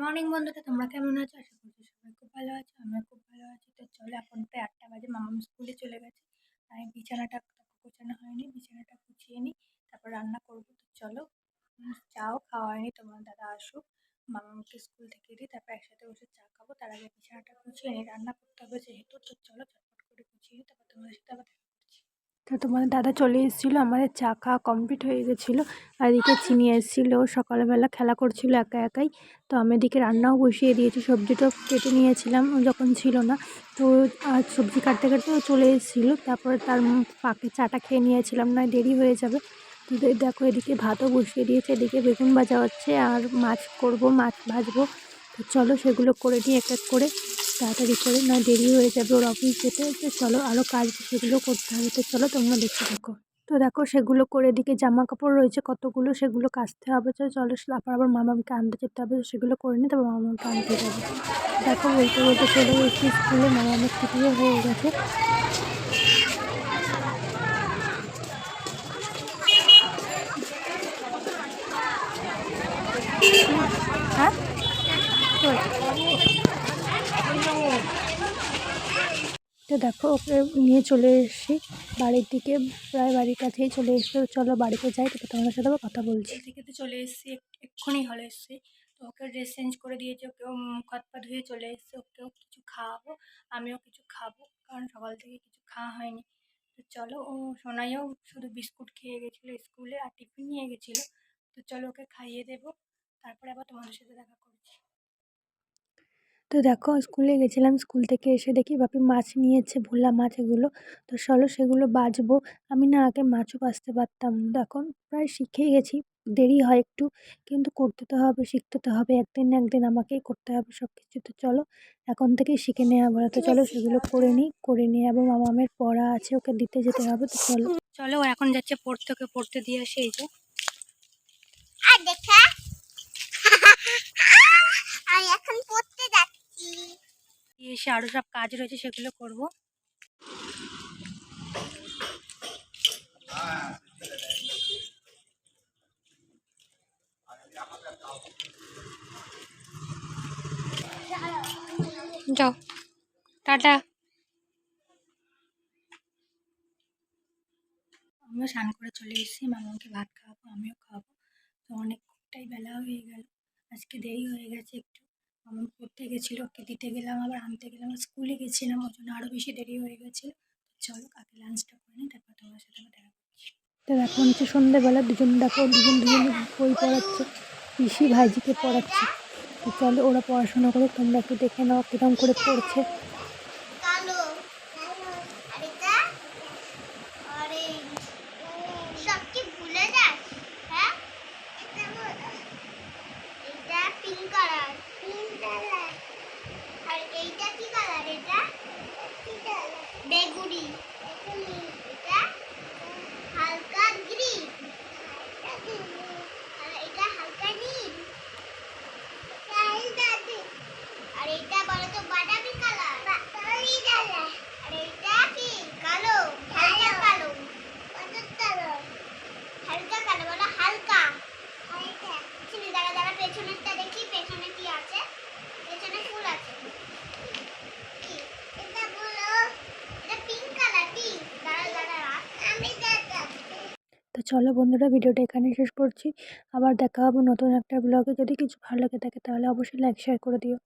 Morning বন্ধুরা, তোমরা কেমন আছো? আশা করছি সবাই খুব ভালো আছো। আমরা খুব ভালো আছি। তো চলো, এখন প্রায় 8টা বাজে, মামাম স্কুলে চলে গেছে। আমি বিছানাটা গোছানো হয়নি, বিছানাটা গুছিয়ে নিই, তারপর রান্না করবো। তো চলো, চাও খাওয়া হয়নি, তোমার দাদা আসুক, মামামকে স্কুল থেকে দিই, তারপর একসাথে বসে চা খাবো। তার আগে বিছানাটা গুছিয়ে নিই, রান্না করতে হবে যেহেতু। তো চলো ঝটপট করে গুছিয়ে নিই, তারপর তোমাদের সাথে আবার দেখা করছি। তো তোমাদের দাদা চলে এসেছিলো, আমাদের চা খাওয়া কমপ্লিট হয়ে গেছিলো। আর এদিকে চিনি এসেছিলো, সকালবেলা খেলা করছিল একা একাই। তো আমি এদিকে রান্নাও বসিয়ে দিয়েছি, সবজিটাও কেটে নিয়েছিলাম যখন ছিল না। তো আর সবজি কাটতে কাটতে ও চলে এসেছিলো, তারপরে তার ফাঁকে চাটা খেয়ে নিয়েছিলাম, নয় দেরি হয়ে যাবে। তো দেখো, এদিকে ভাতও বসিয়ে দিয়েছে, এদিকে বেগুন ভাজা হচ্ছে, আর মাছ করব, মাছ ভাজবো। তো চলো সেগুলো করে নিই এক এক করে, তাড়াতাড়ি করে, নয় দেরি হয়ে যাবে ওর অফিস যেতে। তো চলো, আরও কাজ সেগুলো করতে হবে। তো চলো তোমরা দেখতে থাকো। তো দেখো সেগুলো করে, এদিকে জামা কাপড় রয়েছে কতগুলো, সেগুলো কাচতে হবে। তো চলো, তারপর আবার মামাকে আনতে যেতে হবে, সেগুলো করে নিই, তারপর মামাকে আনতে যাবে। দেখো বলতে বলতে চলে গেছি স্কুলে, মামামের ছুটিও হয়ে গেছে। হ্যাঁ, তো দেখো ওকে নিয়ে চলে এসেছি বাড়ির দিকে, প্রায় বাড়ির কাছেই চলে এসেছি। চলো বাড়িতে যাই, তারপর তোমাদের সাথে আবার কথা বলছি। থেকে তো চলে এসেছি, এক্ষুনি হলে এসেছি। তো ওকে ড্রেস চেঞ্জ করে দিয়েছে, ওকেও হাত পা ধুয়ে চলে এসেছে। ওকেও কিছু খাওয়াবো, আমিও কিছু খাবো, কারণ সকাল থেকে কিছু খাওয়া হয়নি। তো চলো, ও সোনাইও শুধু বিস্কুট খেয়ে গেছিলো স্কুলে, আর টিফিন নিয়ে গেছিলো। তো চলো ওকে খাইয়ে দেবো, তারপরে আবার তোমাদের সাথে দেখা করছি। তো দেখো স্কুলে গেছিলাম, স্কুল থেকে এসে দেখি বাপি মাছ নিয়েছে, ভোলা মাছ এগুলো। তো চলো সেগুলো বাছবো। আমি না আগে মাছও বাছতে পারতাম না, এখন প্রায় শিখেই গেছি। দেরি হয় একটু, কিন্তু করতে তো হবে, শিখতে তো হবে, একদিন না একদিন আমাকেই করতে হবে সব কিছু। তো চলো এখন থেকেই শিখে নেওয়া ভালো। তো চলো সেগুলো করে নিয়ে আবার মামামের পড়া আছে, ওকে দিতে যেতে হবে। তো চলো চলো, ও এখন যাচ্ছে পড়তে, ওকে পড়তে দিয়ে আসে। এই যে আমি এখন পড়তে যাচ্ছি, এসে আরো সব কাজ রয়েছে সেগুলো করব। যাও, টাটা। আমিও স্নান করে চলে এসেছি, মামাকে ভাত খাওয়াবো, আমিও খাওয়াবো। তো অনেকটাই বেলা হয়ে গেল, আজকে দেরি হয়ে গেছে একটু। মামা পড়তে গেছিলো, ওকে দিতে গেলাম, আবার আনতে গেলাম, স্কুলে গেছিলাম, ওই জন্য আরও বেশি দেরি হয়ে গেছিলো। চলো আগে লাঞ্চটা করে নিই, তারপর তোমার সাথে আবার দেখা করছি। তো এখন হচ্ছে সন্ধ্যেবেলা, দুজন বই পড়াচ্ছে, পিসি ভাইজিকে পড়াচ্ছে। তো চলো ওরা পড়াশোনা করে, তোমরা একটু দেখে নাও কিরকম করে পড়ছে। বেগুনি, এটা হালকা গ্রিন, আর এটা হালকা নীল, আর এটা বলো তো বাদামি কালার, আর এটা কি কালো, হালকা কালো, হালকা কালো বলো, হালকা চিনি। দাঁড়া দাঁড়া, পেছনেরটা দেখি, পেছনে কি আছে, পেছনে ফুল আছে। তো চলো বন্ধুরা, ভিডিওটা এখানে শেষ করছি। আবার দেখা হবে নতুন একটা ব্লগে। যদি কিছু ভালো লাগে থাকে তাহলে অবশ্যই লাইক শেয়ার করে দিও।